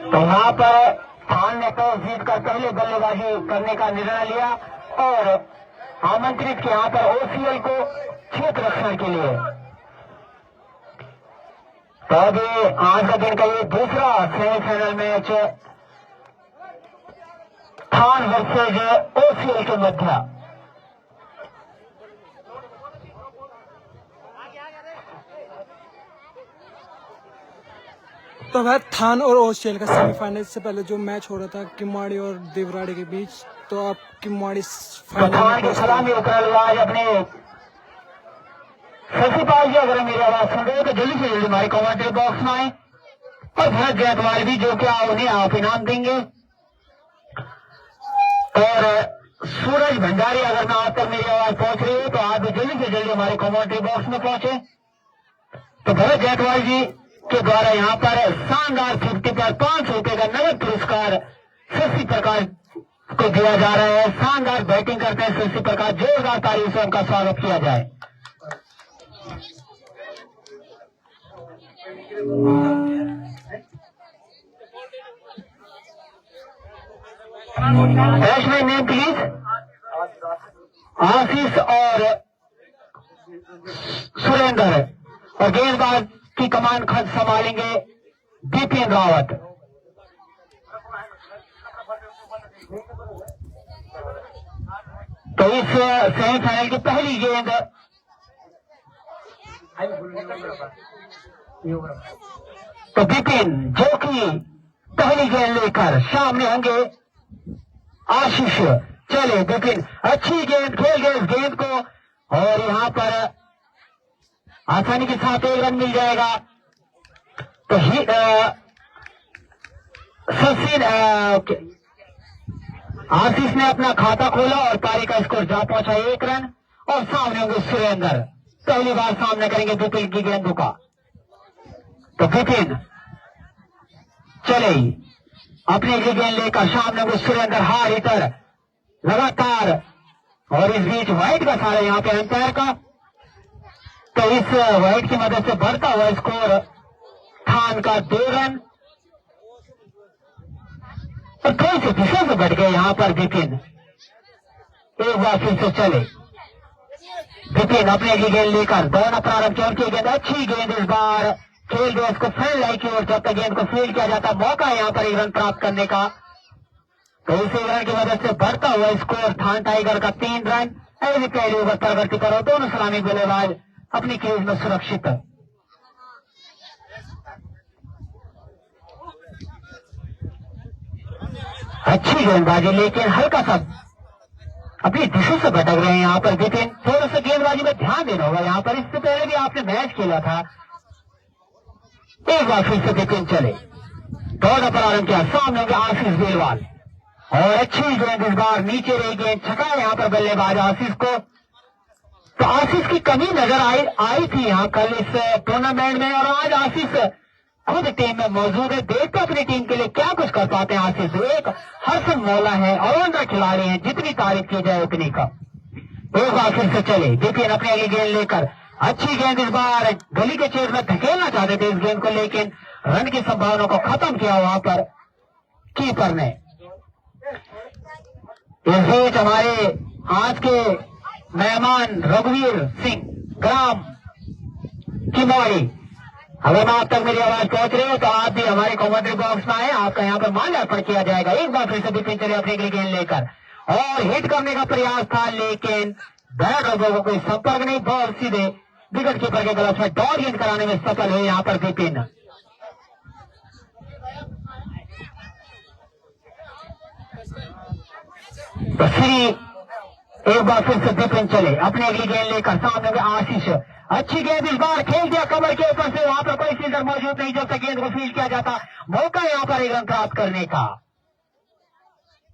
तो यहाँ पर थान ने टॉस जीतकर पहले बल्लेबाजी करने का निर्णय लिया और आमंत्रित किया यहाँ पर ओसीएल को क्षेत्र रक्षण के लिए। तो अभी आज का दिन का ये दूसरा सेमीफाइनल मैच थान वर्सेज ओसीएल के मध्य। तो वह थान और ओसीएल का सेमीफाइनल से पहले जो मैच हो रहा था किम्माड़ी और देवराड़ी के बीच, तो आप किम्माड़ी थान के सलामी उकरलबाज अपने शशिपाल जी, अगर मेरी आवाज सुन रहे हो तो जल्दी से जल्दी हमारे कमेंट्री बॉक्स में आए और भरत जयतवाल भी, जो क्या उन्हें आप इनाम देंगे। और सूरज भंडारी, अगर मैं आप तक मेरी आवाज पहुंच रही हो तो आप भी जल्दी से जल्दी हमारे कमेंट्री बॉक्स में पहुंचे। तो भरत जयतवाल जी के द्वारा यहाँ पर शानदार 50 पर 500 रुपए का नगद पुरस्कार शशि प्रकाश को दिया जा रहा है। शानदार बैटिंग करते हैं शशि प्रकाश, जोरदार तालियों से उनका स्वागत किया जाए। बैट्समैन नेम प्लीज आशीष और सुरेंद्र, और गेंदबाज की कमान खत संभालेंगे बिपिन रावत। तो इस सेमीफाइनल की पहली गेंद तो बिपिन, जो कि पहली गेंद लेकर सामने होंगे आशीष। चले बिपिन, अच्छी गेंद खेल गए इस गेंद को और यहाँ पर आसानी के साथ 1 रन मिल जाएगा। तो आशीष ने अपना खाता खोला और पारी का स्कोर जा पहुंचा 1 रन। और सामने होंगे सुरेंद्र, पहली बार सामने करेंगे बिपिन की गेंदों का। तो बिपिन चले अपने की गेंद लेकर सामने होंगे सुरेंद्र, हार हिटर लगातार। और इस बीच व्हाइट का सारा यहाँ पे अंपायर का, तो इस व्हाइट की मदद से बढ़ता हुआ स्कोर थान का 2 रन। और थोड़ी सी दिशा से बढ़ गए यहाँ पर बिपिन। एक बार फिर से चले बिपिन अपने की गेंद लेकर दौड़ना प्रारंभ किया। उनकी गेंद अच्छी गेंद इस बार खेल गए इसको फील्ड लाइन की ओर, जब तक गेंद को फील्ड किया जाता मौका यहाँ पर 1 रन प्राप्त करने का। तो इस 1 रन की मदद से बढ़ता हुआ स्कोर थान टाइगर का 3 रन। ऐसी पहली ओवर प्रगति करो, दोनों सलामी बल्लेबाज अपनी क्रीज में सुरक्षित है। अच्छी गेंदबाजी, लेकिन हल्का सा अपनी दिशा से भटक रहे हैं यहाँ पर बिपिन। थोड़ा सा गेंदबाजी में ध्यान देना होगा यहाँ पर। इससे पहले भी आपने मैच खेला था। एक बार फिर से बिपिन चले, दौड़ प्रारंभ किया, सामने होंगे आशीष बेलवाल और अच्छी गेंद इस बार नीचे रही गेंद, छका यहाँ पर बल्लेबाज आशीष को। तो आशीष की कमी नजर आई थी यहाँ कल इस टूर्नामेंट में, और आज आशीष खुद टीम में मौजूद है। देखते अपनी टीम के लिए क्या कुछ कर पाते हैं आशीष। एक हरसन मौला है, ऑलराउंडर खिलाड़ी है, जितनी तारीफ की जाए उतनी कम। एक बार फिर से चले बिपिन अपने अगली गेंद लेकर, अच्छी गेंद इस बार गली के छेद में धकेलना चाहते थे इस गेंद को, लेकिन रन की संभावना को खत्म किया वहां पर कीपर ने। इस बीच हमारे आज के मेहमान रघुवीर सिंह ग्राम किमौड़ी, अगर आप तक मेरी आवाज पहुंच रही हो तो आप भी हमारे कमेंट्री बॉक्स में आए, आपका यहाँ पर माल्यार्पण किया जाएगा। एक बार फिर से बिपिन चले अपने गेंद लेकर, और हिट करने का प्रयास था लेकिन बैट और बॉल को कोई संपर्क नहीं, बॉल सीधे विकेट कीपर के गलत में डॉट गेंद कराने में सफल हुए यहाँ पर बिपिन। तो श्री एक बार फिर से बिपिन चले अपने अगली गेंद लेकर, सामने में आशीष, अच्छी गेंद इस बार खेल दिया कमर के ऊपर से, वहां पर कोई फील्डर मौजूद नहीं जब तक गेंद को फील्ड किया जाता, मौका यहाँ पर 1 रन प्राप्त करने का।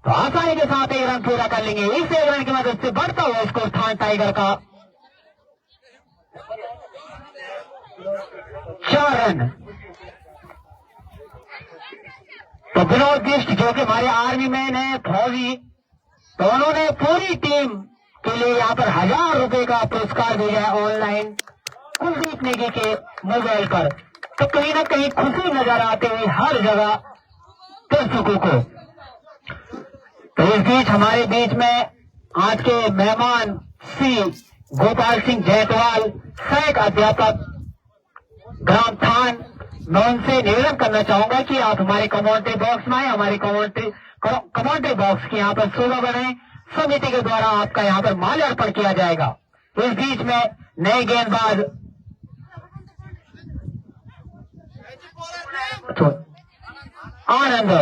तो आसानी के साथ 1 रन पूरा कर लेंगे। इस 1 रन की मदद से बढ़ता हुआ स्कोर थान टाइगर का 4 रन। तो विनोद बिष्ट जो कि हमारे आर्मी मैन है, फौजी, तो उन्होंने पूरी टीम के लिए यहाँ पर 1000 रुपए का का पुरस्कार भेजा है ऑनलाइन कुलदीप नेगी के मोबाइल पर। तो कहीं ना कहीं खुशी नजर आते हुए हर जगह दर्शकों को। तो इस बीच हमारे बीच में आज के मेहमान श्री गोपाल सिंह जैतवाल, सहायक अध्यापक ग्राम थान, मैं उनसे निवेदन करना चाहूंगा कि आप हमारे कमेंट्री बॉक्स में आए, हमारे कमेंट्री बॉक्स की यहाँ पर शोभा बनाए। समिति के द्वारा आपका यहाँ पर माल्यार्पण किया जाएगा। इस बीच में नए गेंदबाज आनंद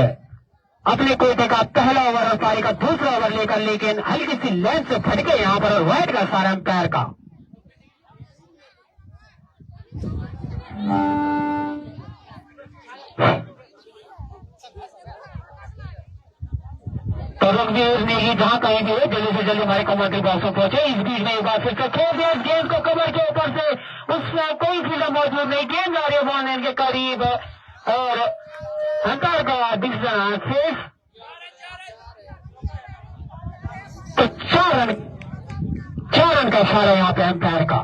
अपने कोटे का पहला ओवर और पारी का दूसरा ओवर लेकर, लेकिन हल्की सी लेंथ से फटके यहाँ पर और वाइड का सारा अंपायर का। तो रघुवीर नेगी जहां कहीं भी हो जल्दी से जल्दी हमारे कमेंट्री बॉक्स में पहुंचे। इस बीच में एक बार फिर से खेल दिया गेंद को कवर के ऊपर से, उसमें कोई फील्डर मौजूद नहीं, गेंद आ रही है बॉल के करीब और अंतर का डिसीजन सेफ। तो 4 रन का इशारा यहाँ पे अंपायर का।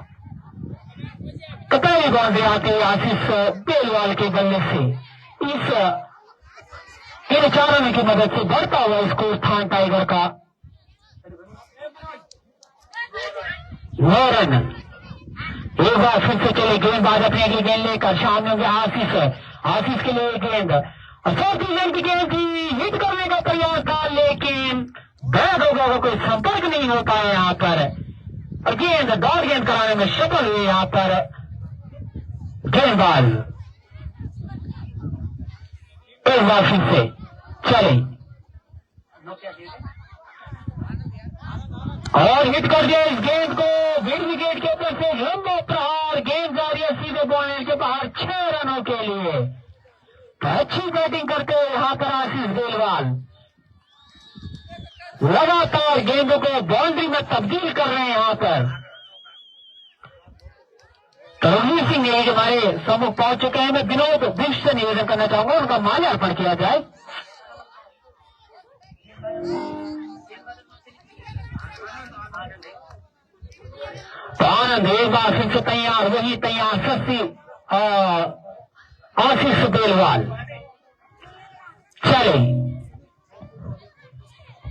तो पहली बाउंड्री आती है आशीष बेलवाल के बल्ले से। इन 4 रन की मदद से बढ़ता हुआ स्कोर थान टाइगर का 9 रन। एक बार फिर से चले गेंदबाज अपने अगली गेंद लेकर सामने होंगे आशीष के लिए गेंद और 4 रन की गेंद थी, हिट करने का प्रयास था लेकिन बैट होगा वो कोई संपर्क नहीं हो पाया यहाँ पर और गेंद डॉट गेंद कराने में सफल हुए यहाँ पर गेंदबाज। एक बार फिर से चले और हिट कर दिया इस गेंद को मिड विकेट के ऊपर से, लंबा प्रहार, गेंद जा रही है सीधे बॉल के बाहर 6 रनों के लिए। तो अच्छी बैटिंग करते हुए यहाँ पर आशीष बेलवाल लगातार गेंदों को बाउंड्री में तब्दील कर रहे हैं यहाँ पर। रणवीर सिंह नेगी हमारे सम्मुख पहुंच चुके हैं। मैं विनोद विश्व से निवेदन करना चाहूंगा उनका माल्यार्पण किया जाए। तो आनंद एक बार फिर से तैयार, वही तैयार शशि आशीष बेलवाल चले।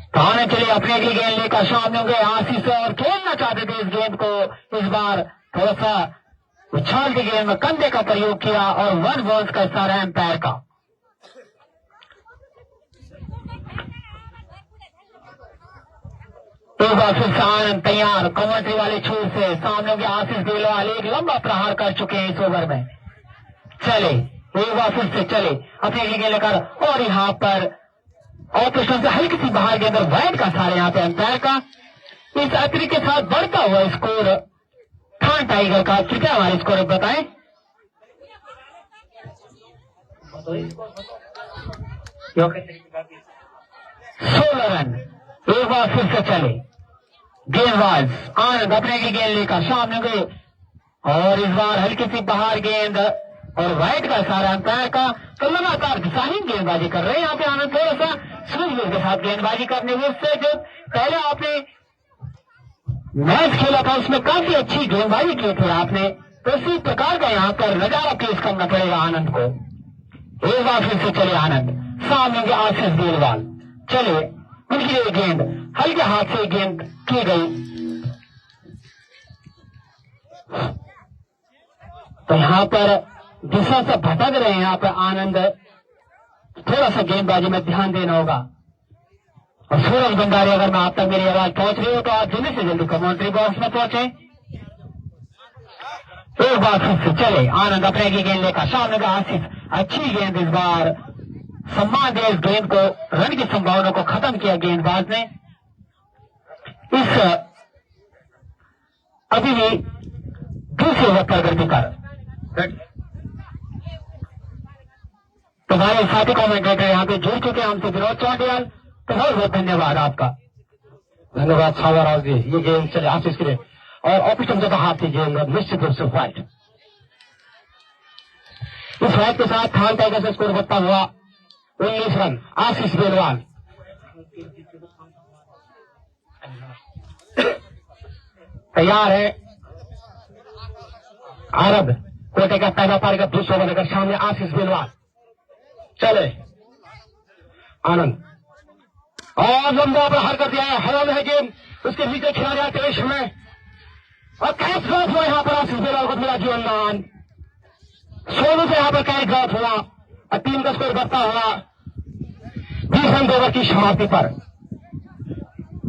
तो आनंद चले अपने अगली गेंद लेकर सामने होंगे आशीष और खेलना चाहते थे इस गेंद को। इस बार थोड़ा सा उछाल के गेंद में कंधे का प्रयोग किया और 1 बॉल्स का इशारा एम्पायर का। एक बार फिर से आनंद तैयार, कमेंट्री वाले छोर से सामने के आशीष बेलवाल एक लंबा प्रहार कर चुके हैं इस ओवर में। चले एक बार फिर से चले अपने गेंद लेकर और यहाँ पर ऑपरेशन से हल्की सी बाहर गेंद वाइड का सारे यहाँ पे अंपायर का। इस अतिरिक्त के साथ बढ़ता हुआ स्कोर थान टाइगर का। कृपया हमारे स्कोर बताएं। 16 रन। एक बार फिर से चले गेंदबाज आनंद अपने की गेंद लेकर सामने गए और इस बार हल्की सी बाहर गेंद और वाइड का सारा अंपायर का। तो लगातार दिशाहीन गेंदबाजी कर रहे हैं यहाँ पे आनंद। थोड़ा सा स्विंग के साथ गेंदबाजी करने से जो पहले आपने मैच खेला था उसमें काफी अच्छी गेंदबाजी की थी आपने, तो इसी प्रकार का यहाँ पर नजारा पेश करना पड़ेगा आनंद को। एक बार फिर से चले आनंद सामने के आशीष बेलवाल चले, उनकी लिए गेंद हल्के हाथ से गेंद की गई। तो यहाँ पर दिशा से भटक रहे हैं यहाँ पर आनंद, थोड़ा सा गेंदबाजी में ध्यान देना होगा। और सूरज भंडारी अगर मैं आप तक मेरी आवाज पहुंच रही हो तो आप जल्दी से जल्दी कमेंट्री बॉक्स में पहुंचे। एक बार फिर से चले आनंद अपने की गेंद लेकर सामने का आशीष, अच्छी गेंद इस बार सम्मान दिया, इस गेंद को रन की संभावना को खत्म किया गेंदबाज ने। इस अभी भी दूसरे ओवर प्रगति कर तो हमारे साथी कमेंटेटर यहाँ पे जुड़ चुके हैं हमसे, विनोद चौंडियाल, तो बहुत बहुत धन्यवाद आपका। धन्यवाद छावराज जी। ये गेम चले आशीष के लिए और ऑपरेशन जब हाथ की गेंद निश्चित रूप से व्हाइट। इस व्हाइट के साथ थान टाइगर से स्कोर बढ़ता हुआ 19 रन आशीष बेलवाल। तैयार है आरब कोटे का पहला पारी का दूसरा ओवर लेकर सामने आशीष बेलवाल। चले आनंद और लंबा प्रहार कर दिया है, हवा में है गेंद, उसके नीचे खिलाड़ी आते हुए समय और कैच ड्रॉप हुआ यहाँ पर आशीष बेलवाल को मिला जीवनदान। सोनू से यहाँ पर कैच ड्रॉप हुआ और टीम का स्कोर बढ़ता हुआ 20 रन ओवर की समाप्ति पर।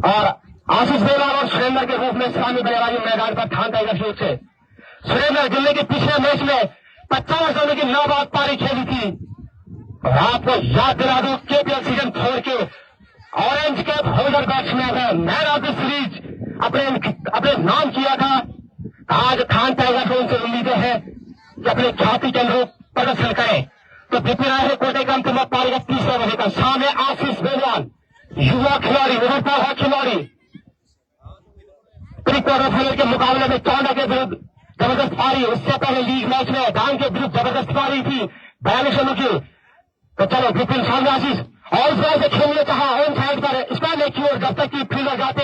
और आशीष बेलवाल और सुरेंद्र के रूप में इस्लामी बल्लेबाजी मैदान पर ठान टाइगर शुरू से सुरेंद्र जिले के पिछले मैच में 50 रनों की नाबाद पारी खेली थी। और आपको याद दिला दूं केपीएल सीजन 4 के ऑरेंज कैप होल्डर बैट्समैन है, मैन ऑफ द सीरीज अपने नाम किया था। आज ठान टाइगर को उनसे उम्मीदें हैं कि अपने ख्याति के अनुरूप प्रदर्शन करें। तो बिपिन आए कोटे का अंतिम पारी का तीसरा ओवर का सामने आशीष बेलवाल युवा खिलाड़ी उभरता हुआ खिलाड़ी प्री क्वार्टर फाइनल के मुकाबले में चौड़ा के विरुद्ध जबरदस्त पारी, उससे पहले लीग मैच में डांग के विरुद्ध जबरदस्त पारी थी 42 रनों की। तो चलो बिपिन सामने आशीष और इस बार से खेलने कहा ऑन साइड पर स्क्वायर लेग की ओर, जब तक कि फील्डर जाते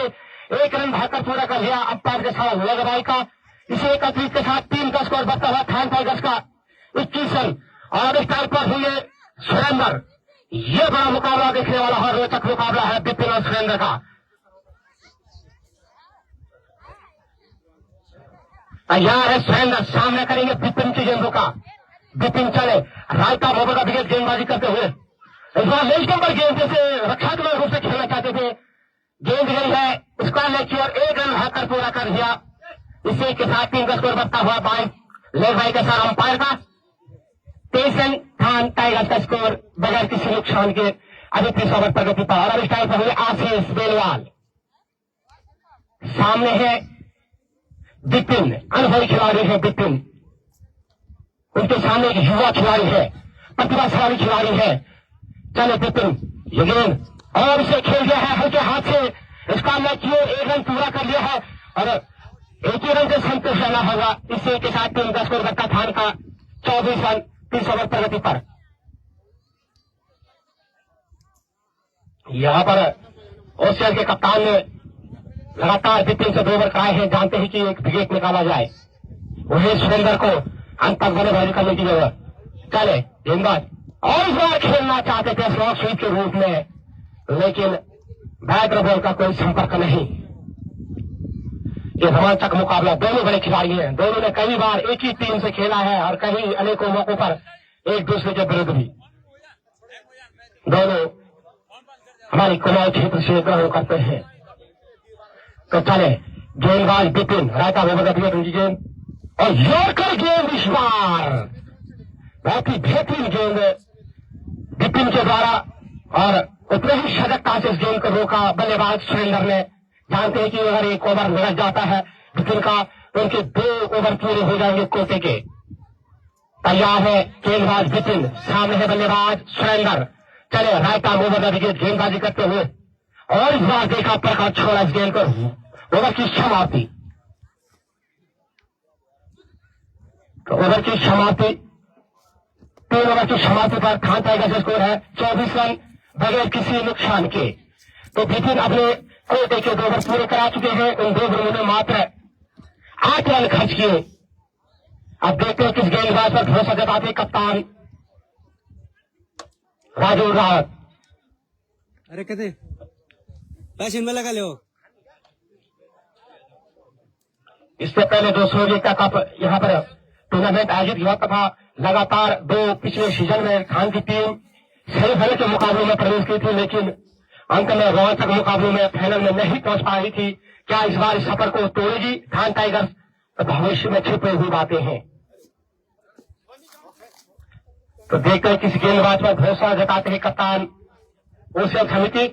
1 रन भागकर पूरा कर लिया अंपायर के साथ लगवाई का। इसे एकत्रित के साथ टीम का स्कोर बढ़ता हुआ थान टाइगर्स का 21 रन। और इस टाइम पर हुए सुरेंद्र, ये बड़ा मुकाबला देखने वाला है, रोचक मुकाबला है बिपिन और सुरेंद्र का। तैयार है सुरेंद्र, सामने करेंगे बिपिन की गेंदों का। बिपिन चले रायता मोहम्मद का विकेट गेंदबाजी करते हुए इस बार लेग नंबर गेंद जैसे रक्षात्मक रूप से खेलना चाहते थे, गेंद गई है स्क्वायर लेग की ओर, 1 रन भागकर पूरा कर दिया। इसी के साथ टीम का स्कोर बढ़ता हुआ 22 लेग भाई के साथ अंपायर का 23 रन थान टाइगर्स का स्कोर बगैर किसी नुकसान के अभी 30 ओवर प्रगति पर। और अब इस टाइम पर हुए आशीष बेलवाल, सामने है बिपिन, अनुभवी खिलाड़ी है बिपिन, उनके सामने एक युवा खिलाड़ी है, प्रतिभाशाली खिलाड़ी है। चलो बिपिन ये गेंद और इसे खेल दिया है हल्के हाथ से, इसका मैच 1 रन पूरा कर लिया है और 1 ही रन से संतुष्ट रहना होगा। इसी के साथ टीम का स्कोर बढ़ता थान का 24 रन 30 ओवर प्रगति पर। यहां पर ऑस्ट्रेलिया के कप्तान ने लगातार बिपिन से 2 ओवर कराए हैं, जानते हैं कि एक विकेट निकाला जाए, वही सुरेंद्र को अंत तक बल्लेबाजी करने की जरूरत। चले गेंदबाज और इस बार खेलना चाहते थे स्लॉट स्वीप के रूप में, लेकिन बैटर बॉल का कोई संपर्क नहीं। ये रोमांचक मुकाबला, दोनों बड़े खिलाड़ी हैं, दोनों ने कई बार एक ही टीम से खेला है और कई अनेकों मौकों पर एक दूसरे के विरुद्ध भी। दोनों हमारी कुमाऊं क्षेत्र से ग्रहण करते हैं। तो चले गेंदबाज बिपिन, रायता मोहम्मद उनकी गेंद और यॉर्कर गेंद इस बार बहुत ही बेहतरीन गेंद बिपिन के द्वारा और उतने ही सजगता से इस गेंद को रोका बल्लेबाज सुरेंद्र ने। जानते हैं कि अगर 1 ओवर लग जाता है बिपिन का तो उनके 2 ओवर पूरे हो जाएंगे कोटे के। तैयार है गेंदबाज बिपिन, सामने है बल्लेबाज सुरेंद्र। चले रायता मोहम्मद विकेट गेंदबाजी करते हुए और इस बार देखा प्रकाश छोड़ा इस गेंद को, ओवर की समाप्ति। तो ओवर की समाप्ति 3 ओवर की समाप्ति पर थान टाइगर्स का स्कोर है 24 रन बगैर किसी नुकसान के। तो बिपिन अपने कोटे के 2 ओवर पूरे करा चुके हैं, उन 2 ओवरों में मात्र 8 रन खर्च किए। अब देखते हैं किस गेंदबाज पर भरोसा जताते कप्तान राजू रावत। अरे कहते पैसे में लगा लो। इससे पहले 200 का कप यहाँ पर टूर्नामेंट आयोजित हुआ तथा लगातार 2 पिछले सीजन में खान की टीम सेमीफाइनल के मुकाबलों में प्रवेश की थी, लेकिन अंत में रोमांचक मुकाबलों में फाइनल में नहीं पहुंच पा रही थी। क्या इस बार इस सफर को तोड़ेगी खान टाइगर्स? भविष्य में छिपे हुई बातें हैं। तो देखकर किस गेंदबाज पर भरोसा जताते हैं कप्तान ओशियन समिति।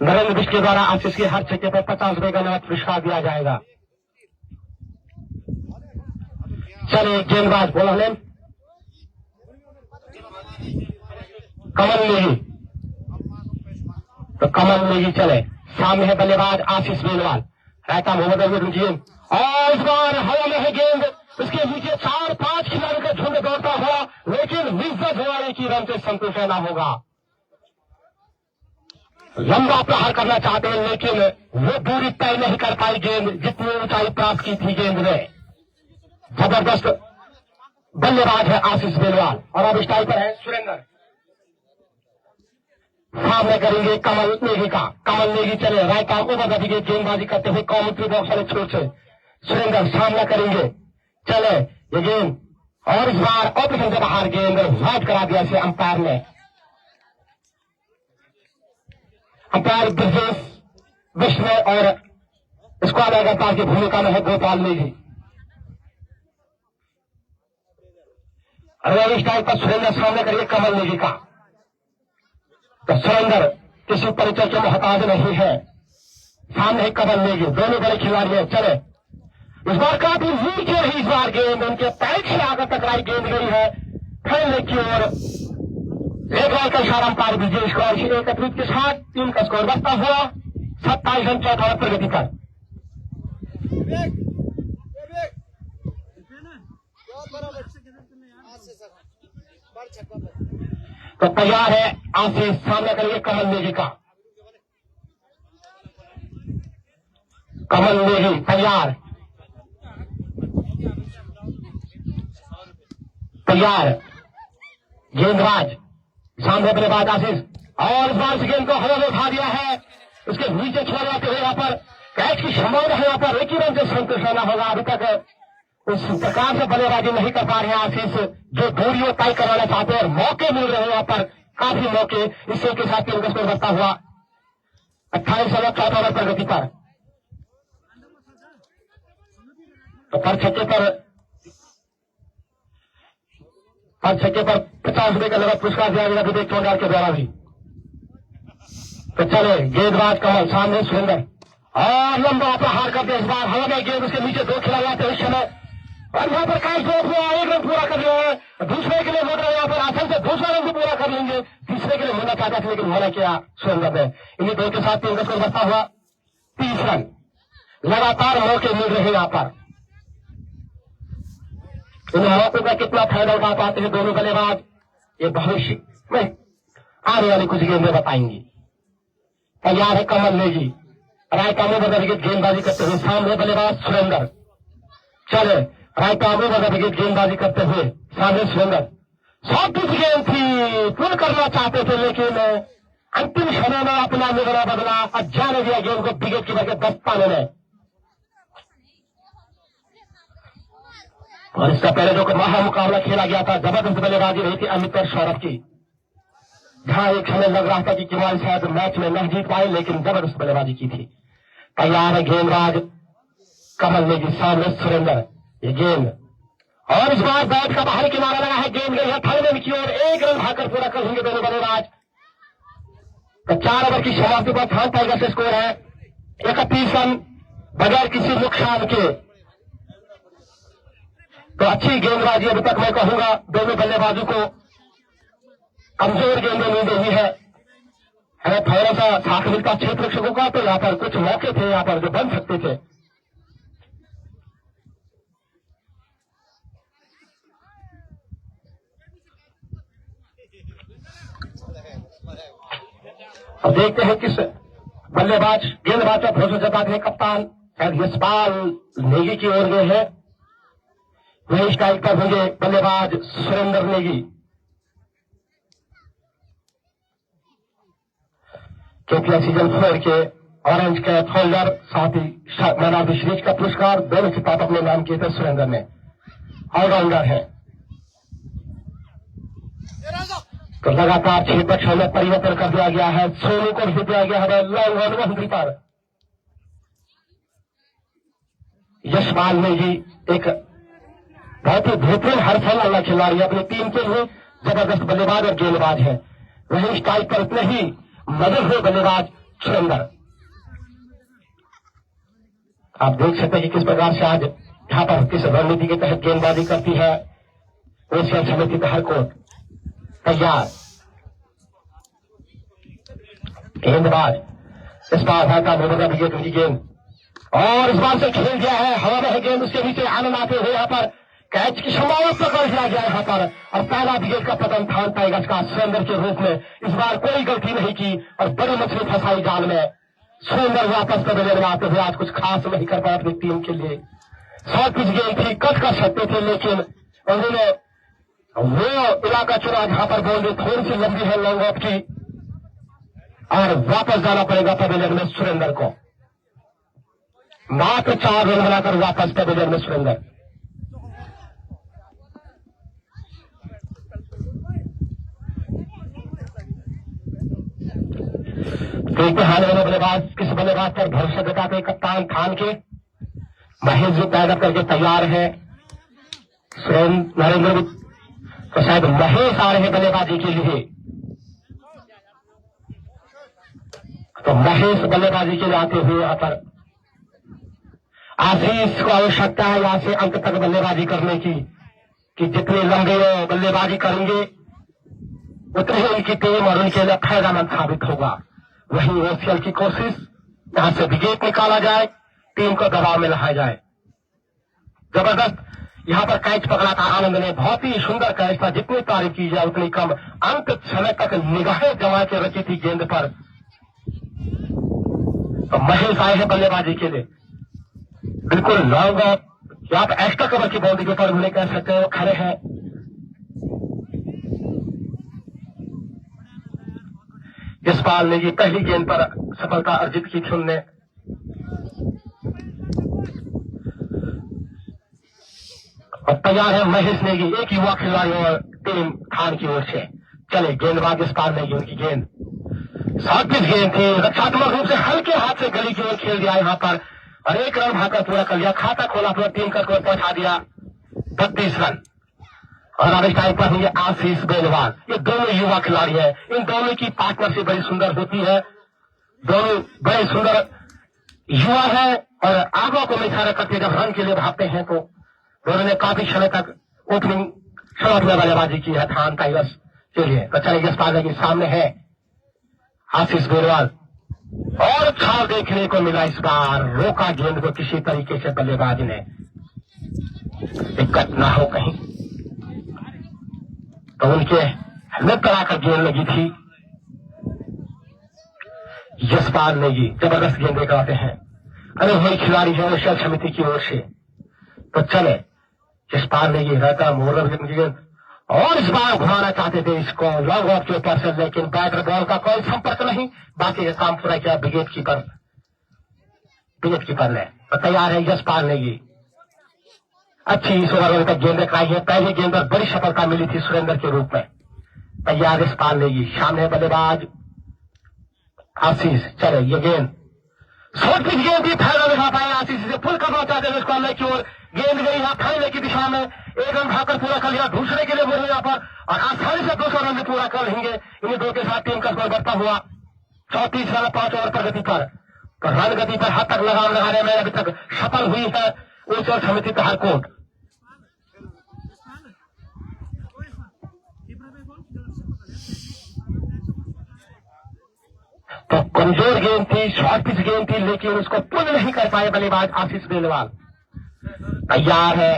नरेंद्र बिष्ट के द्वारा आशीष के हर छक्के पर 50 रुपए का नगद पुरस्कार दिया जाएगा। चले गेंदबाज बोला ने कमल नेगी, तो कमल नेगी चले, सामने है बल्लेबाज आशीष बेलवाल, रायता मोहम्मद और इस बार हवा में है गेंद, उसके नीचे 4-5 खिलाड़ियों का झुंड दौड़ता हुआ, लेकिन हुआ, एक ही रन से संतोष रहना होगा। लंबा प्रहार करना चाहते हैं लेकिन वो दूरी तय नहीं कर पाई गेंद, जितनी ऊंचाई प्राप्त की थी गेंद ने। जबरदस्त बल्लेबाज है आशीष बेलवाल और अब स्टाइल पर है सुरेंद्र। सामने करेंगे कमल नेगी का। कमल नेगी चले right arm over the wicket गेंदबाजी करते हुए कॉमेंट्री बॉक्स वाले छोर से सुरेंद्र सामना करेंगे। चले ये गेंद और इस बार ऑपरेशन से बाहर गेंद वाइड करा दिया इसे अंपायर ने। अंपायर ब्रजेश विष्णु और स्क्वाड अंपायर की भूमिका में है गोपाल नेगी। और इस टाइम पर सुरेंद्र सामने करिए कमल नेगी का। तो सुरेंद्र किसी परिचय के मोहताज नहीं है। सामने है कमल नेगी, दोनों बड़े खिलाड़ी हैं। चले इस बार काफी नीचे रही इस बार गेंद, उनके पैर से आकर टकराई गेंद गई है फैलने की ओर। एक बॉल का इशारा अंपायर ब्रजेश को। एक अतिरिक्त के साथ टीम का स्कोर बढ़ता हुआ 27 रन 14 प्रगति पर। तो तैयार है आशीष, सामने करेंगे कमल नेगी का। कमल नेगी तैयार तैयार। गेंदबाज सामने बल्लेबाज आशीष और इस बार से गेंद को हवा में उठा दिया है। उसके नीचे छोड़ जाते हुए यहाँ पर कैच की संभावना है। यहाँ पर एक ही रन से संतुष्ट रहना होगा। अभी तक उस प्रकार से बल्लेबाजी नहीं कर पा रहे हैं आशीष, जो दूरियों तय करवाना चाहते हैं और मौके मिल रहे हैं यहाँ पर काफी मौके। इसी के साथ टीम का स्कोर बढ़ता हुआ 28 रन 14 प्रगति पर। तो पर छक्के पर 50 रुपए का नगद पुरस्कार दिया गया विवेक चौंडाल के द्वारा भी। तो चले गेंदबाज कमल, सामने सुरेंद्र और लंबा प्रहार करते इस बार हवा में गेंद, उसके नीचे दो खिलाड़ी आते हैं इस समय और यहाँ पर कैच ड्रॉप हुआ। एक रन पूरा कर लिया है, दूसरे के लिए मुड़ रहे यहाँ पर आसन से दूसरा रन भी पूरा कर लेंगे। तीसरे के लिए होना चाहता था लेकिन होना क्या सुरेंद्र ने। इन्हीं दो के साथ टीम का स्कोर बढ़ता हुआ 30 रन। लगातार मौके मिल रहे हैं यहाँ पर। इन मौकों का कितना फायदा उठा पाते हैं दोनों बल्लेबाज, ये भविष्य में आने वाली कुछ गेंदें बताएंगी। तैयार है Kamal Negi, right arm over the wicket गेंदबाजी करते हुए। सामने बल्लेबाज सुरेंद्र। चले right arm over the wicket गेंदबाजी करते हुए सामने सुरेंद्र। शॉर्ट पिच गेंद थी, पुल करना चाहते थे लेकिन अंतिम समय में अपना निगरा बदला और जाने दिया गेंद को विकेट की वजह 10 पाने में। और इसका पहले जो महा मुकाबला खेला गया था, जबरदस्त बल्लेबाजी रही थी अमित और सौरभ की, जहां एक समय लग रहा था कि किमाल शायद मैच में नहीं जीत पाए लेकिन जबरदस्त बल्लेबाजी की थी। तैयार है गेंदबाज कमल नेगी, सामने सुरेंद्र। ये गेंद और इस बार बैट का बाहरी किनारा लगा है, गेंद गई है थर्ड की ओर। एक रन भाकर पूरा कर लेंगे दोनों बल्लेबाज। तो 4 ओवर की समाप्ति पर थान टाइगर से स्कोर है 31 रन बगैर किसी नुकसान के। तो अच्छी गेंदबाजी अभी तक मैं कहूंगा दोनों बल्लेबाजों को। कमजोर गेंदें मिल रही है थोड़ा सा साथ मिलता क्षेत्र रक्षकों का। तो यहाँ पर कुछ मौके थे यहाँ पर जो बन सकते थे। अब देखते हैं किस बल्लेबाज गेंदबाज का भरोसा जताते हैं कप्तान। शायद यशपाल नेगी की ओर गए हैं, वही स्ट्राइक पर होंगे बल्लेबाज सुरेंद्र नेगी। क्योंकि सीजन 4 के ऑरेंज कैप होल्डर, साथ ही मैन ऑफ द सीरीज का पुरस्कार दोनों खिताब अपने नाम किए थे सुरेंद्र ने। ऑलराउंडर है। तो लगातार 6 पक्षों में परिवर्तन कर दिया गया है। सोनू को भी दिया गया है लॉन्ग ऑन बाउंड्री पर। यशपाल नेगी एक बहुत ही बेहतरीन हर साल वाला खिलाड़ी, अपनी टीम के लिए जबरदस्त बल्लेबाज और गेंदबाज है। वही स्ट्राइक पर इतने ही मदद हुए बल्लेबाज सुरेंद्र। आप देख सकते हैं कि किस प्रकार से आज यहाँ पर किस रणनीति के तहत गेंदबाजी करती है एशिया समिति धारकोट। तैयार गेंदबाज इस बार भागा मोहम्मद विकेट की गेंद और इस बार से खेल गया है। हवा में है गेंद, उसके नीचे आनंद आते हुए यहाँ पर कैच की संभावना पकड़ लिया गया यहाँ पर और पहला विकेट का पतन था टाइगर्स का सुरेंद्र के रूप में। इस बार कोई गलती नहीं की और बड़ी मछली फंसाई जाल में। सुरेंद्र वापस पवेलियन में आते हुए आज कुछ खास नहीं कर पाए अपनी टीम के लिए। शॉर्ट पिच गेंद थी, कट कर सकते थे, लेकिन उन्होंने वो इलाका चुना जहां पर बाउंड्री थोड़ी सी लंबी है लॉन्ग ऑफ की और वापस जाना पड़ेगा पवेलियन में सुरेंद्र को। मात्र 4 रन बनाकर वापस पवेलियन में सुरेंद्र। देखते हाल में बल्लेबाज किस बल्लेबाज पर भरोसा जताते कप्तान खान के। महेश जी पैदा करके तैयार है। नरेंद्र भी तो शायद महेश आ रहे बल्लेबाजी के लिए, तो महेश बल्लेबाजी के लिए आते हुए यहाँ पर आशीष को आवश्यकता है यहाँ से अंत तक बल्लेबाजी करने की कि जितने लंबे बल्लेबाजी करेंगे उतनी ही उनकी टीम और उनके लिए फायदेमंद साबित होगा। वहीं ओसीएल की कोशिश यहां से विकेट निकाला जाए, टीम को दबाव में लाया जाए। जबरदस्त यहां पर कैच पकड़ा था आनंद ने, बहुत ही सुंदर कैच था, जितनी तारीफ की जाए उतनी कम। अंत समय तक निगाहें जमा के रखी थी गेंद पर। तो महेश आए हैं बल्लेबाजी के लिए, बिल्कुल लॉन्ग ऑफ या आप एक्स्ट्रा कवर की बाउंड्री के ऊपर उन्हें कह सकते हैं, वो खड़े हैं। यशपाल ने ये पहली गेंद पर सफलता अर्जित की थी उनने। और तैयार है महेश नेगी, एक युवा खिलाड़ी और टीम खान की ओर से। चले गेंदबाज यशपाल नेगी, उनकी गेंद शॉर्ट पिच गेंद थी, रक्षात्मक रूप से हल्के हाथ से गली की ओर खेल दिया यहाँ पर और 1 रन भाकर पूरा कर लिया। खाता खोला, पूरा टीम का स्कोर पहुंचा दिया 32 रन। और अब इस टाइम पर होंगे आशीष बेलवाल। ये दोनों युवा खिलाड़ी हैं, इन दोनों की पार्टनरशिप बड़ी सुंदर होती है। दोनों बड़े सुंदर युवा है और आगों को इशारा करते जब रन के लिए भागते हैं तो दोनों ने काफी समय तक ओपनिंग शुरुआत में बल्लेबाजी की है थान टाइगर्स के लिए। तो चले यशपाल के सामने है आशीष बेलवाल और छाव देखने को मिला इस बार। रोका गेंद को किसी तरीके से बल्लेबाज ने, दिक्कत ना हो कहीं, तो उनके हेलमेट पर आकर गेंद लगी थी। यशपाल ने ये जबरदस्त गेंद लेकर हैं, अरे वही खिलाड़ी है ओसीएल समिति की ओर से। तो चले यशपाल ने ये रहता मोहर गेंद और इस बार घुमाना चाहते थे इसको लॉन्ग ऑफ के ऊपर से, लेकिन बैटर बॉल का कोई संपर्क नहीं। बाकी का काम पूरा किया विकेट कीपर ने। तो तैयार है यशपाल ने ये अच्छी इस ओवर तक गेंद कराई है। पहली गेंद पर बड़ी सफलता मिली थी सुरेंद्र के रूप में। तैयार यशपाल ने ये सामने बल्लेबाज आशीष। चले ये गेंद शॉर्ट पिच गेंद भी फायदा दिखा पाए आशीष से, फुल करना चाहते थे उसको अंदर की ओर। गेंद गई यहाँ फाइनल की दिशा में, 1 रन भागकर पूरा कर लिया। दूसरे के लिए बोले यहाँ पर और आसानी से 200 रन भी पूरा कर लेंगे। इन्हीं दो के साथ टीम का स्कोर बढ़ता हुआ 34 रन 5 ओवर पर गति पर। तो रन गति पर हद तक लगाम लगाने में अभी तक सफल हुई है ओसीएल समिति पठानकोट। तो कमजोर गेंद थी, शॉर्ट पिच गेंद थी, लेकिन उसको पुनः नहीं कर पाए बल्लेबाज आशीष बेलवाल। तैयार है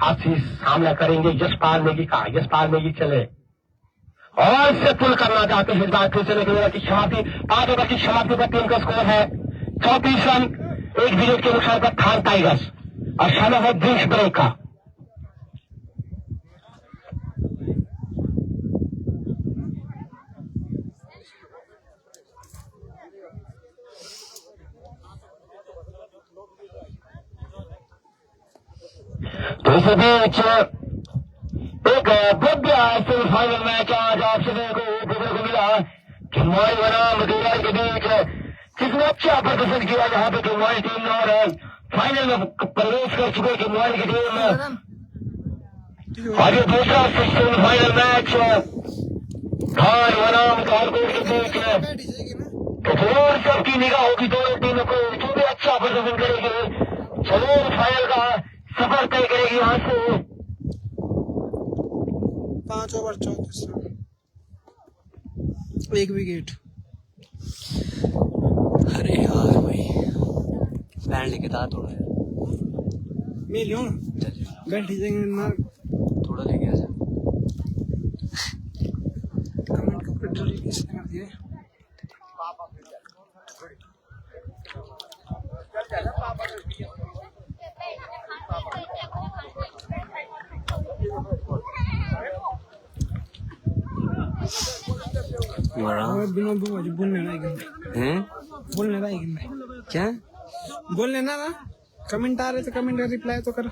आशीष, सामना करेंगे यशपाल नेगी का। यशपाल नेगी चले और इससे पुल करना चाहते हैं इस बार फिर चले की समाप्ति। 5 ओवर की समाप्ति पर टीम का स्कोर है 34 रन, 1 विकेट के नुकसान पर थान टाइगर्स और समय है ड्रिंक्स ब्रेक का। तो इस बीच एक भव्य सेमीफाइनल मैच आज आप सभी को देखने को मिला। खिलवाड़ी बनाम देवराड़ी के बीच किसने अच्छा प्रदर्शन किया, जहां पे खिलवाड़ी टीम और फाइनल में प्रवेश कर चुके खिलवाड़ी की टीम। आज दूसरा सेमीफाइनल मैच धार बनाम कालकोट के बीच। तो और सबकी निगाह होगी दोनों टीमों को, जो भी अच्छा प्रदर्शन करेगी जरूर फाइनल का सफर तय करेगी। यहाँ से 5 ओवर 34 रन, 1 विकेट। अरे यार भाई बैंड लेके था थोड़ा मिल लूँ। चलिए। बैठ जाएंगे ना, थोड़ा लेके आ जा। कमेंट को डिलीट किसने कर दिया? और बिना बोलने ना हैं? बोलने ना क्या बोलने ना कमेंट आ रहे तो कमेंट का रिप्लाई तो कर।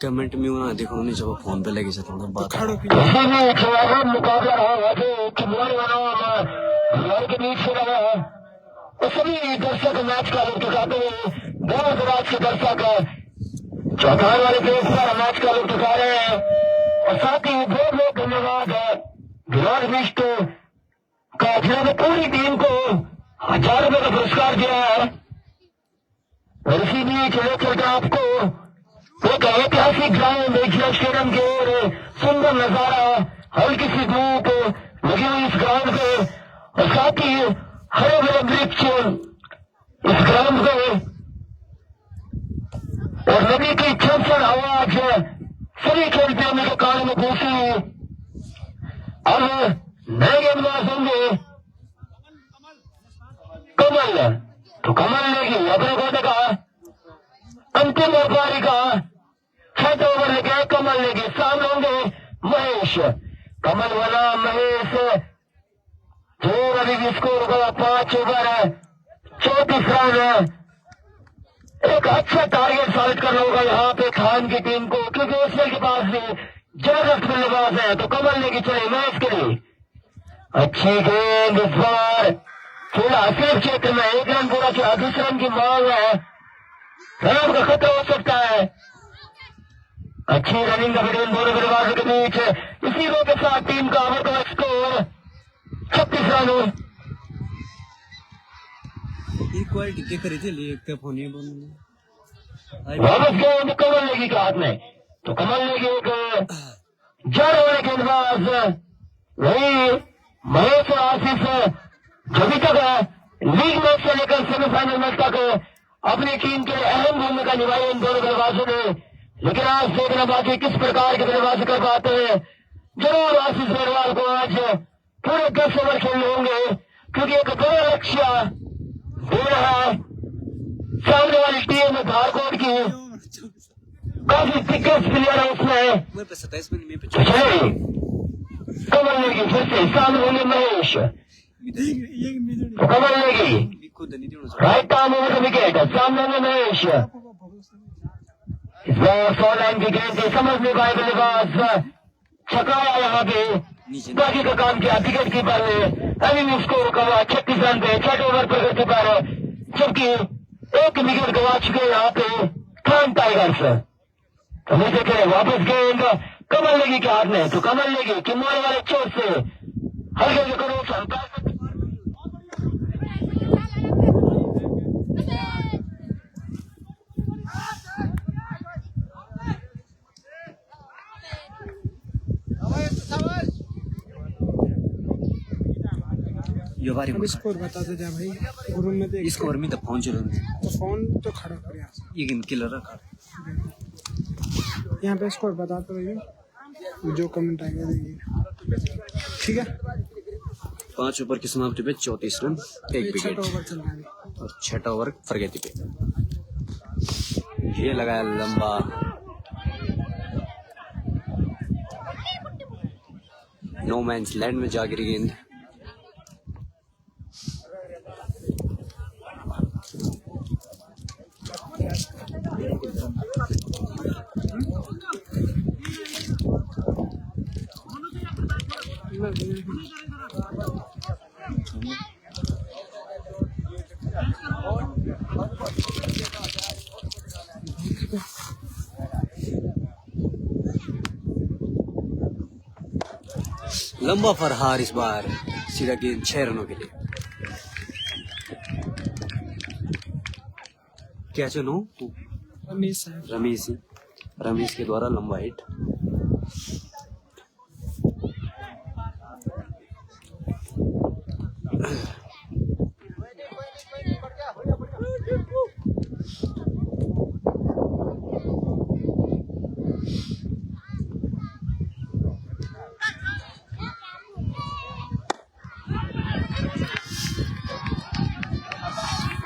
कमेंट में ना देखो नहीं, जब फोन पे लगे थोड़ा बात खड़ो पी मुकाबला रहा है के बीच से रहा है और सभी दर्शक मैच का लुत्फ उठाते हुए दूर दराज से दर्शक चौथाई वाले पेज पर मैच का लुत्फ उठा रहे हैं और साथ ही बहुत बहुत धन्यवाद है विराट मिष्ट का जिन्होंने पूरी टीम को 1000 रुपए का पुरस्कार दिया है। और इसी बीच चले चलता आपको एक ऐतिहासिक ग्राउंड एशिया स्टेडियम की ओर सुंदर नजारा, हल्की सी धूप लगी हुई इस ग्राउंड पे और साथ ही हरे भरे वृक्ष इस ग्राउंड पे और नदी की छमछम आवाज सभी खेल प्रेमी के कानों में घुसी। अब नए गेंदबाज होंगे कमल, तो कमल लेगी अपने कोटे का अंतिम पारी का 6 ओवर लेके कमल लेगी। सामने होंगे महेश, कमल वाला महेश जोर अभी भी स्कोर होगा 5 ओवर 34 रन। एक अच्छा टारगेट साबित करना होगा यहाँ पे खान की टीम को, क्योंकि उसमें के पास भी जबरदस्त बल्लेबाज है। तो कमल लेगी चले मैच के लिए। अच्छी गेंद इस बार थोड़ा हसीब क्षेत्र में 1 रन पूरा किया, 20 रन की मांग है, रन का खतरा हो सकता है। अच्छी रनिंग का बिटवीन दोनों बल्लेबाजों के बीच, इसी रो के साथ टीम का ओवर का स्कोर 36 रन। क्वालिटी देख रही थी लिए फोन ही वापस गेंद कमल लेगी के हाथ में, तो कमल लेगी एक जड़ वाले गेंदबाज वही महेश और आशीष जो भी तक लीग मैच से लेकर सेमीफाइनल मैच तक अपनी टीम के अहम भूमिका निभाई इन दोनों बल्लेबाजों ने। लेकिन आज देखना बाकी किस प्रकार के बल्लेबाजी कर पाते हैं। जरूर आशीष बेरवाल को आज पूरे 10 ओवर खेलने होंगे, क्योंकि एक बड़ा लक्ष्य देना है सामने वाली टीम में धारकोट की काफी दिग्गज प्लेयर है उसमें। मेरे पे 27 मिनट में पे कमल लेगी फिर से सामने होंगे महेश, कमल लेगी राइट आर्म ओवर का विकेट, सामने होंगे महेश। इस बार 100 लाइन की गेंद थी, समझ नहीं पाए बल्लेबाज, छकाया यहाँ पे बाकी का काम किया विकेट कीपर ने। अभी स्कोर करवा 36 रन पे 6 ओवर प्रगति पर, जबकि एक विकेट गवा चुके यहाँ पे खान टाइगर्स। तो नीचे चले वापस गेंद कमल लेगी के हाथ में, तो कमल लेगी किन्नौर वाले चोट से हल्के करो ये बारी स्कोर बता दे जा भाई, ग्रुप में देख इसको और में तो फोन चलो तो फोन तो खड़ा कर ये गेम किलर रखा यहाँ पे स्कोर बताते रहिए, जो कमेंट आएगा देखिए, ठीक है। 5 ओवर की समाप्ति पे 34 रन 1 विकेट ओवर चल रहा है और 6 ओवर प्रगति पे। ये लगाया लंबा, नो मैंस लैंड में जा गिरी गेंद। लंबा फरहार इस बार सीधा गेंद 6 रनों के लिए। क्या चलो रमेश के द्वारा लंबा हिट।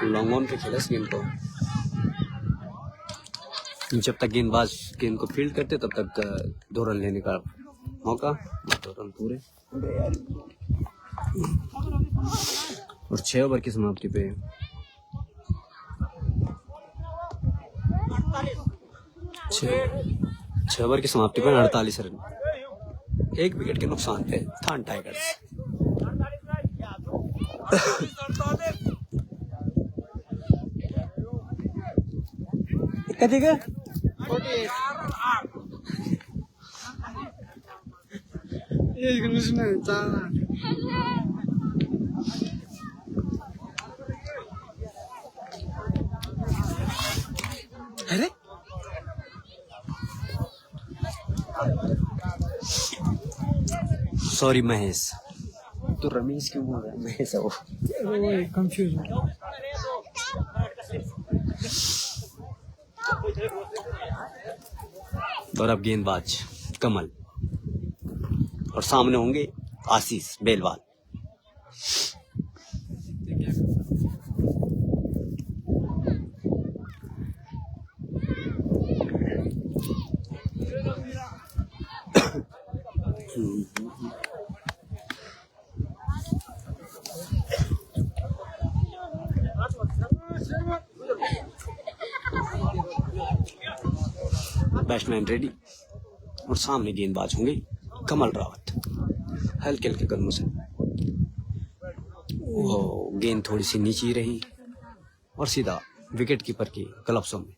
लॉन्ग ऑन पे खेला इस गेम को। जब तक गेंदबाज गेंद को फील्ड करते तब तक 2 रन लेने का मौका, 2 रन पूरे। और 6 ओवर की समाप्ति पे 6 ओवर की समाप्ति पर 48 रन, 1 विकेट के नुकसान पे थान टाइगर्स। कथी के अरे सॉरी महेश, तो रमेश क्यों बोल रहा है? महेश है वो। कंफ्यूज और अब गेंदबाज कमल और सामने होंगे आशीष बेलवाल। बैट्समैन रेडी और सामने गेंदबाज होंगे कमल रावत। हल्के हल्के कदमों से वो गेंद थोड़ी सी नीचे रही और सीधा विकेट कीपर की ग्लव्सों में।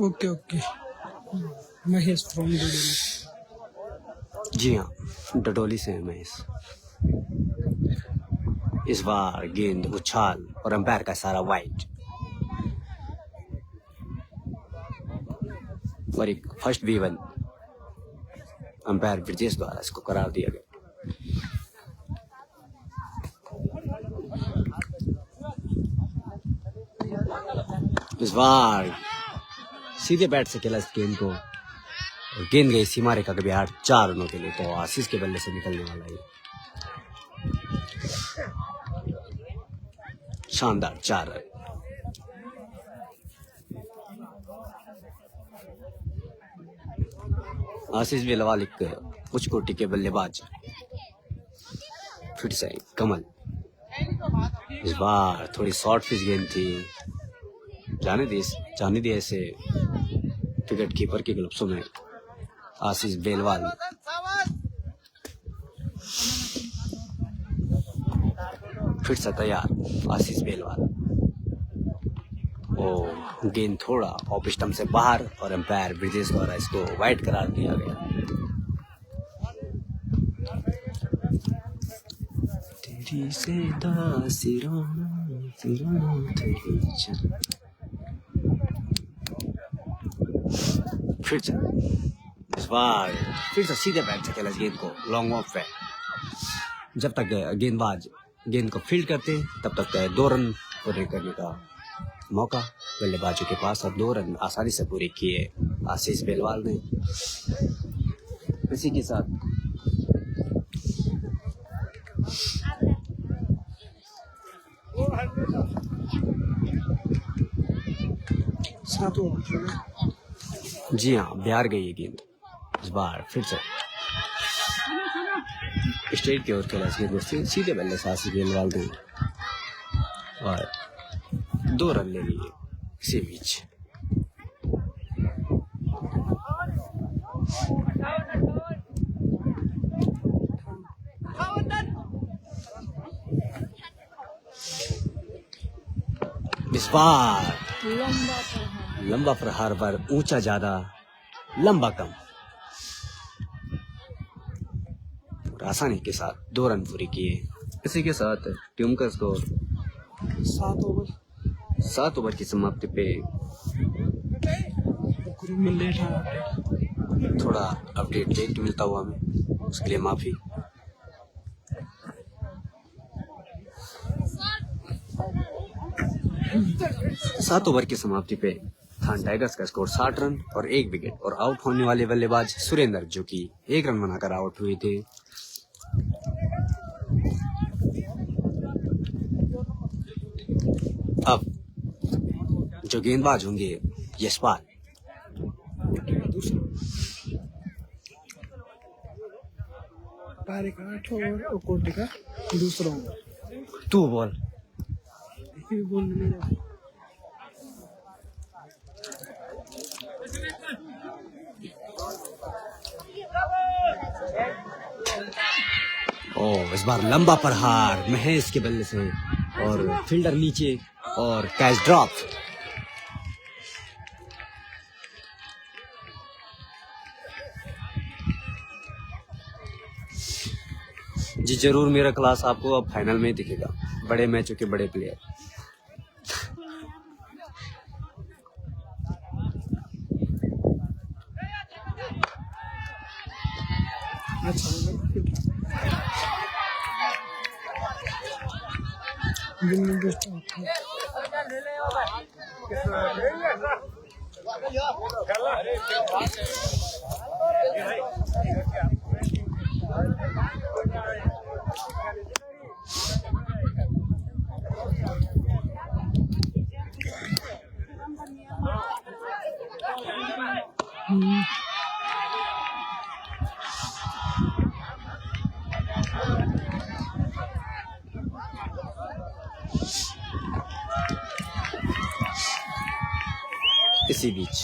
ओके ओके महेश फ्रॉम जी हाँ, डडोली से है महेश। इस बार गेंद उछाल और अंपायर का सारा वाइड और एक फर्स्ट V1 अंपायर ब्रिजेश द्वारा इसको करार दिया गया। इस बार सीधे बैट से खेला इस गेंद को और गेंद गई सीमा रेखा के बाहर 4 रनों के लिए। तो आशीष के बल्ले से निकलने वाला है शानदार 4 रन। आशीष बेलवाल एक उच्च कोटि के बल्लेबाज। फिर से कमल, इस बार थोड़ी शॉर्ट पिच गेंद थी, जाने दिए ऐसे विकेट कीपर के ग्लव्सों में आशीष बेलवाल। फिर से तैयार आशीष बेलवाल। ओ गेंद थोड़ा ऑफ स्टंप से बाहर और अंपायर ब्रिजेश द्वारा इसको वाइड करार दिया गया। तेरी से फिर से इस बार फिर से सीधे बैट से खेला गेंद को लॉन्ग ऑफ पे। जब तक गेंदबाज गेंद को फील्ड करते तब तक 2 रन पूरे करने का मौका बल्लेबाजों के पास और 2 रन आसानी से पूरे किए आशीष बेलवाल ने। इसी के साथ जी हाँ, बिहार गई है गेंद। इस बार फिर से स्ट्रेट की ओर खेला इस गेंद को सीधे बल्ले से आशीष बेलवाल ने और 2 रन ले लिए इसी बीच। इस बार लंबा प्रहार पर ऊंचा ज्यादा लंबा कम और आसानी के साथ 2 रन पूरे किए। इसी के साथ टीम का स्कोर 7 ओवर की समाप्ति पे थोड़ा अपडेट लेट मिलता हुआ हमें, उसके लिए माफी। सात ओवर की समाप्ति पे थान टाइगर्स का स्कोर 60 रन और 1 विकेट और आउट होने वाले बल्लेबाज सुरेंद्र जो कि 1 रन बनाकर आउट हुए थे। अब जो गेंदबाज होंगे यशपाल, पारी का 8 ओवर और कोटी का दूसरा ओवर। तू बोल। ये बोलने में जा। ओ इस बार लंबा प्रहार महेश के बल्ले से और फील्डर नीचे और कैच ड्रॉप। जी जरूर, मेरा क्लास आपको अब फाइनल में दिखेगा, बड़े मैचों के बड़े प्लेयर। इसी बीच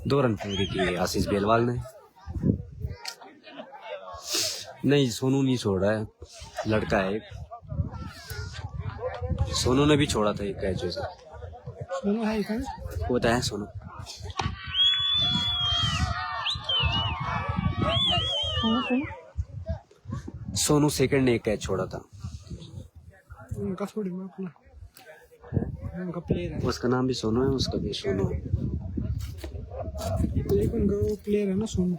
2 रन पूरे किए आशीष बेलवाल ने। नहीं, सोनू नहीं छोड़ रहा है, लड़का है। सोनू ने भी छोड़ा था एक कैच वैसे। सोनू है क्या? वो तो है सोनू। सोनू सेकंड ने एक कैच छोड़ा था। उनका थोड़ी मैं अपना उनका प्लेयर है। उसका नाम भी सोनू है, उसका भी सोनू है। लेकिन वो प्लेयर है ना सोनू।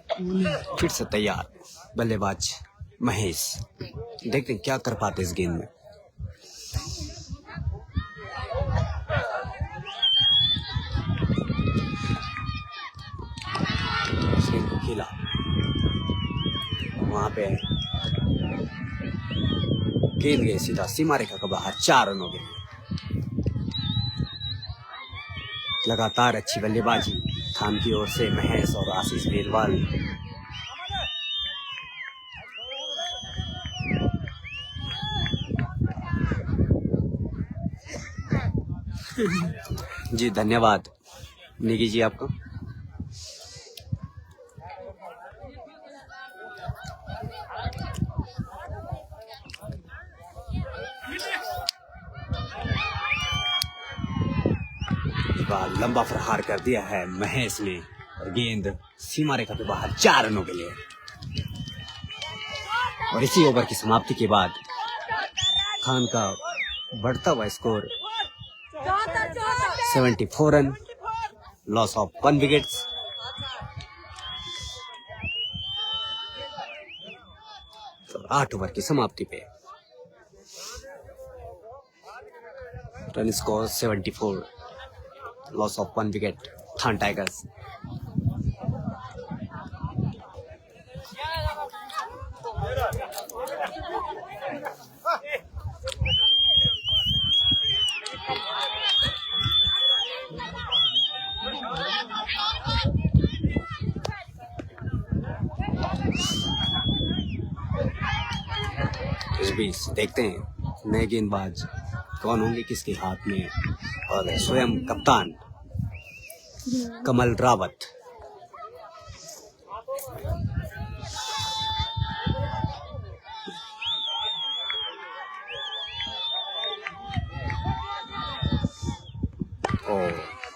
फिर से तैयार बल्लेबाज महेश, देखते हैं क्या कर पाते इस गेंद में। इस गेंद को खेला, वहां पे गेंद गई सीधा सीमा रेखा के बाहर। 4 रन हो गए। लगातार अच्छी बल्लेबाजी थान की ओर से महेश और आशीष बेलवाल। जी धन्यवाद निकी जी आपको। लंबा प्रहार कर दिया है महेश ने और गेंद सीमा रेखा के बाहर। 4 रनों के लिए। और इसी ओवर की समाप्ति के बाद खान का बढ़ता हुआ score 74 run, loss of 1 wicket. तो 8 ओवर की समाप्ति पे run score 74, loss of 1 wicket than tigers. इस बीच देखते हैं नए गेंदबाज कौन होंगे, किसके हाथ में। और स्वयं कप्तान कमल रावत।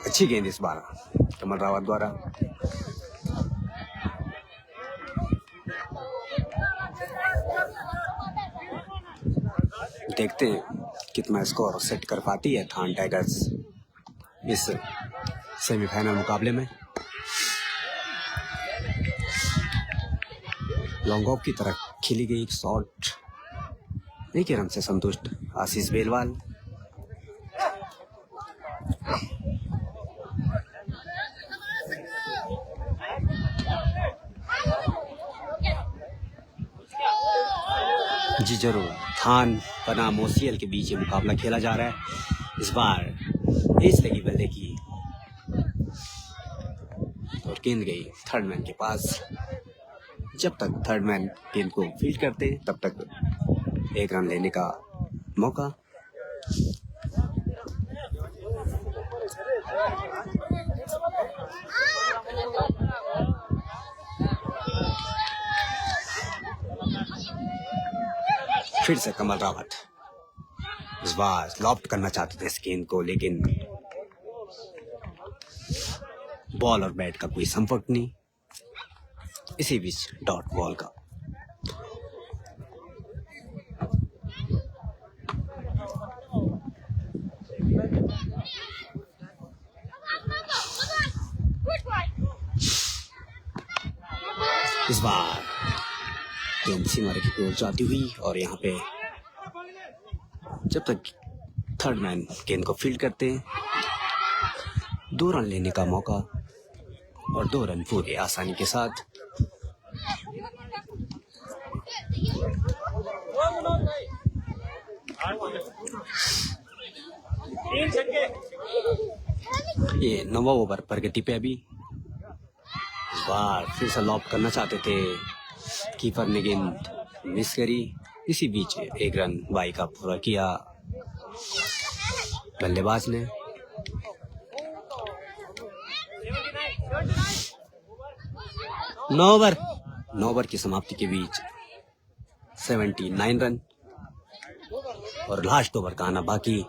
अच्छी गेंद इस बार कमल रावत द्वारा। देखते हैं कितना स्कोर सेट कर पाती है थान टाइगर्स इस सेमीफाइनल मुकाबले में। लॉन्ग ऑफ की तरफ खिली गई एक शॉट, एक ही रन से संतुष्ट आशीष बेलवाल। जी जरूर, थान बनाम ओसीएल के बीच ये मुकाबला खेला जा रहा है। इस बार एज लगी बल्ले की और गेंद गई थर्ड मैन के पास। जब तक थर्ड मैन गेंद को फील्ड करते तब तक एक रन लेने का मौका। फिर से कमल रावत इस बार लॉफ्ट करना चाहते थे इस गेंद को, लेकिन बॉल और बैट का कोई संपर्क नहीं। इसी बीच डॉट बॉल का इस बार गेंद सीमा रेखा की ओर जाती हुई और यहाँ पे जब तक थर्ड मैन गेंद को फील्ड करते हैं 2 रन लेने का मौका और 2 रन पूरे आसानी के साथ। ये 9वां ओवर प्रगति पे अभी। इस बार फिर से लॉप करना चाहते थे, कीपर ने गेंद मिस करी। इसी बीच 1 रन बाई का पूरा किया बल्लेबाज ने। नौ ओवर की समाप्ति के बीच 79 रन और लास्ट ओवर का आना बाकी।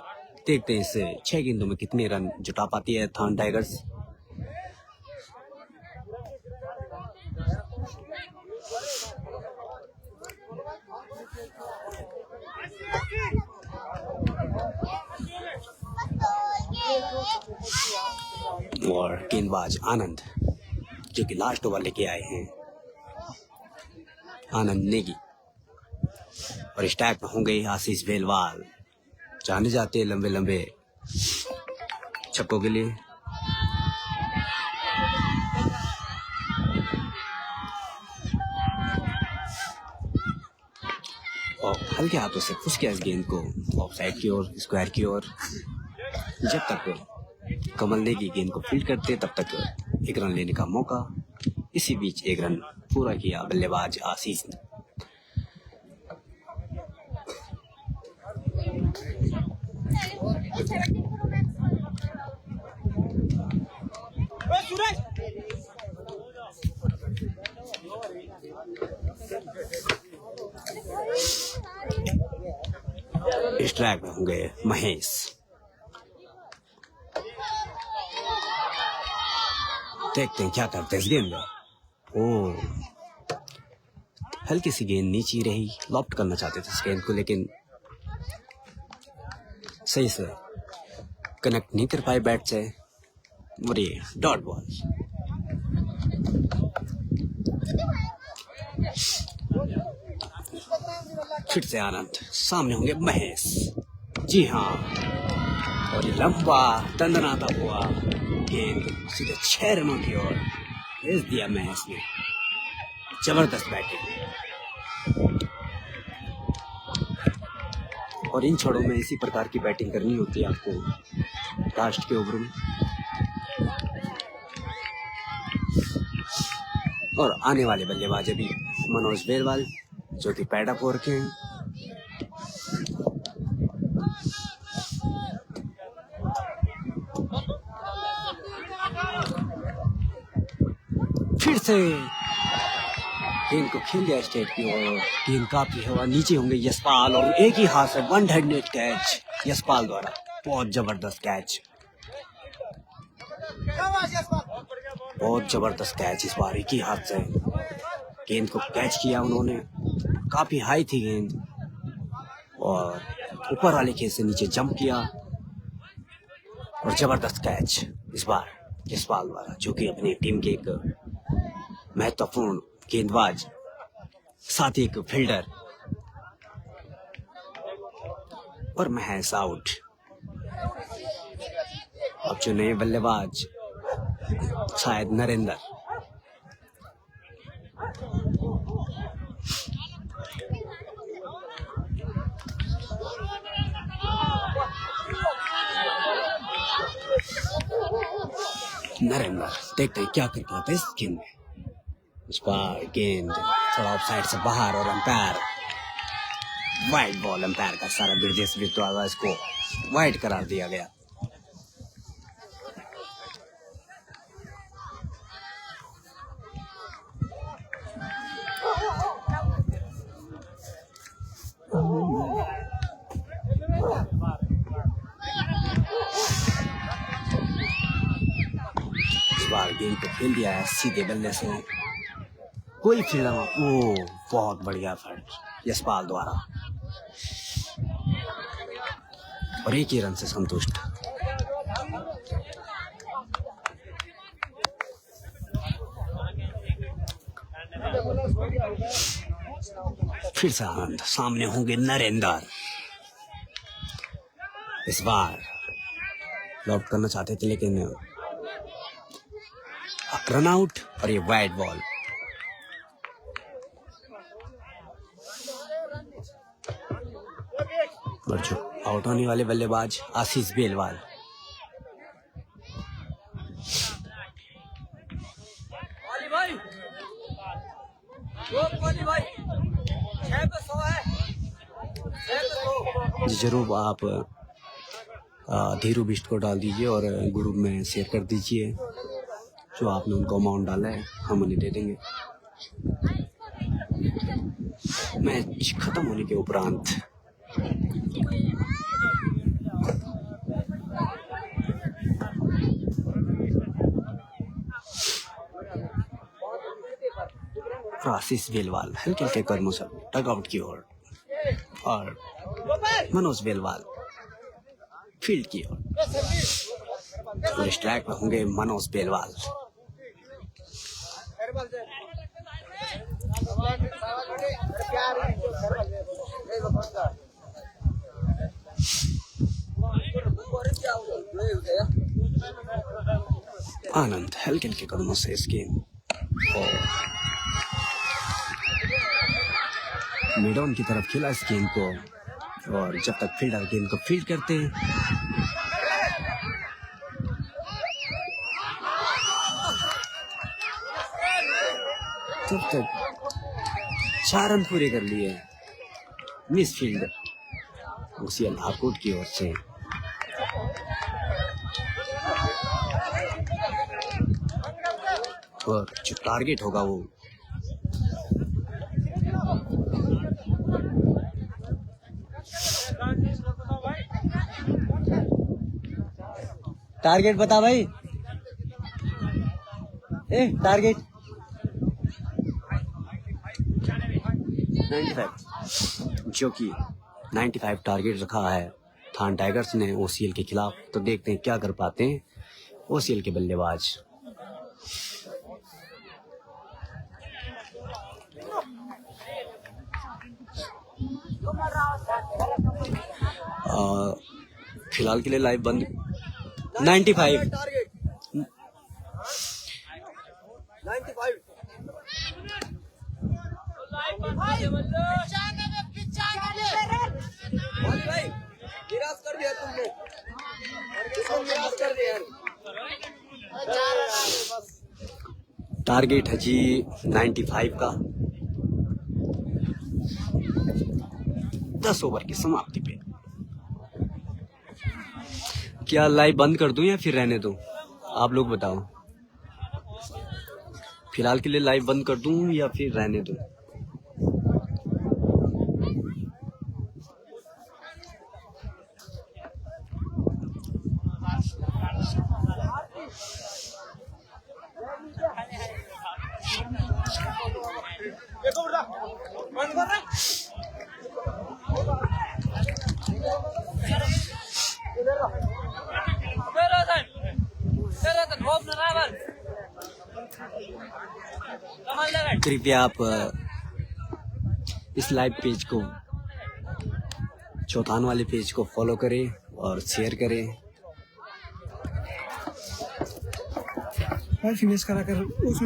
देखते हैं इस 6 गेंदों में कितने रन जुटा पाती है थान टाइगर्स। और गेंदबाज आनंद जो कि लास्ट ओवर लेके आए हैं, आनंद नेगी। और स्टैक में होंगे आशीष बेलवाल, जाने जाते हैं लंबे लंबे छक्कों के लिए। और हल्के हाथों से फुस किया इस गेंद को ऑफ साइड की ओर, स्क्वायर की ओर। जब तक कमल नेगी गेंद को फील्ड करते तब तक 1 रन लेने का मौका। इसी बीच 1 रन पूरा किया बल्लेबाज आशीष ने। स्ट्राइक में होंगे महेश। देखते हैं क्या करते हैं इस गेंद में। ओ, हल्की सी गेंद नीचे रही, लॉफ्ट करना चाहते थे इस गेंद को, लेकिन सही से कनेक्ट नहीं कर पाए बैट से। और ये डॉट बॉल। फिर से आनंद, सामने होंगे महेश। जी हाँ, और ये लंबा तंदनाता हुआ गेंद सीधे 6 रनों की ओर भेज दिया महेश ने। जबरदस्त बैटिंग। और इन छोरों में इसी प्रकार की बैटिंग करनी होती है आपको लास्ट के ओवर में। और आने वाले बल्लेबाज अभी मनोज बेलवाल जो कि पैडापुर के हैं। फिर से गेंद को खेल दिया स्टेट की ओर। गेंद काफी हवा नीचे होंगे यशपाल और एक ही हाथ से 100 कैच यशपाल द्वारा। बहुत जबरदस्त कैच, बहुत जबरदस्त कैच। इस बार एक ही हाथ से गेंद को कैच किया उन्होंने। काफी हाई थी गेंद और ऊपर वाले खेत से नीचे जंप किया और जबरदस्त कैच इस बार यशपाल द्वारा, जो कि अपनी टीम के एक महत्वपूर्ण गेंदबाज साथ ही एक फील्डर। और महेश आउट। अब जो नए बल्लेबाज शायद नरेंद्र। नरेंद्र, देखते हैं क्या कर पाते इस गेंद में। इस बार गेंद थोड़ा ऑफसाइड से बाहर और अंपायर वाइड बॉल। अंपायर का सारा बिरजेश विद्वान इसको वाइड करार दिया गया। इस बार गेंद को खेल दिया है सीधे बल्ले से, कोई फील्डर। ओ बहुत बढ़िया फील्ड यशपाल द्वारा, और एक ही रन से संतुष्ट। फिर से आनंद, सामने होंगे नरेंद्र। इस बार लॉक करना चाहते थे लेकिन रन आउट, और ये वाइड बॉल। और जो आउट होने वाले बल्लेबाज आशीष बेलवाल। जी जरूर आप धीरू बिष्ट को डाल दीजिए और ग्रुप में शेयर कर दीजिए। जो आपने उनको अमाउंट डाला है हम उन्हें दे देंगे। मैच खत्म होने के उपरांत आशीष बेलवाल हल्के हल्के कदमों से डगआउट की ओर, और मनोज बेलवाल फील्ड की ओर। और स्ट्राइक में होंगे मनोज बेलवाल। आनंद हल्के हल्के कदमों से इस गेंद मिडॉन की तरफ खेला इस गेंद को, और जब तक फील्डर गेंद को फील्ड करते हैं तब तक 4 रन पूरे कर लिए। मिस फील्ड उसी ठाकुर की ओर से। और जो टारगेट होगा वो टारगेट बता भाई। टारगेट 95, जो कि 95 टारगेट रखा है थान टाइगर्स ने ओसीएल के खिलाफ। तो देखते हैं क्या कर पाते हैं ओसीएल के बल्लेबाज। फिलहाल के लिए लाइव बंद 95 टारगेट है जी 95 का। 10 ओवर की समाप्ति पे क्या लाइव बंद कर दूं या फिर रहने दूं, आप लोग बताओ। फिलहाल के लिए लाइव बंद कर दूं या फिर रहने दूं। कृपया आप इस लाइव पेज को, चौथान वाले पेज को फॉलो करें और शेयर करें। फिनिश करा कर उसमें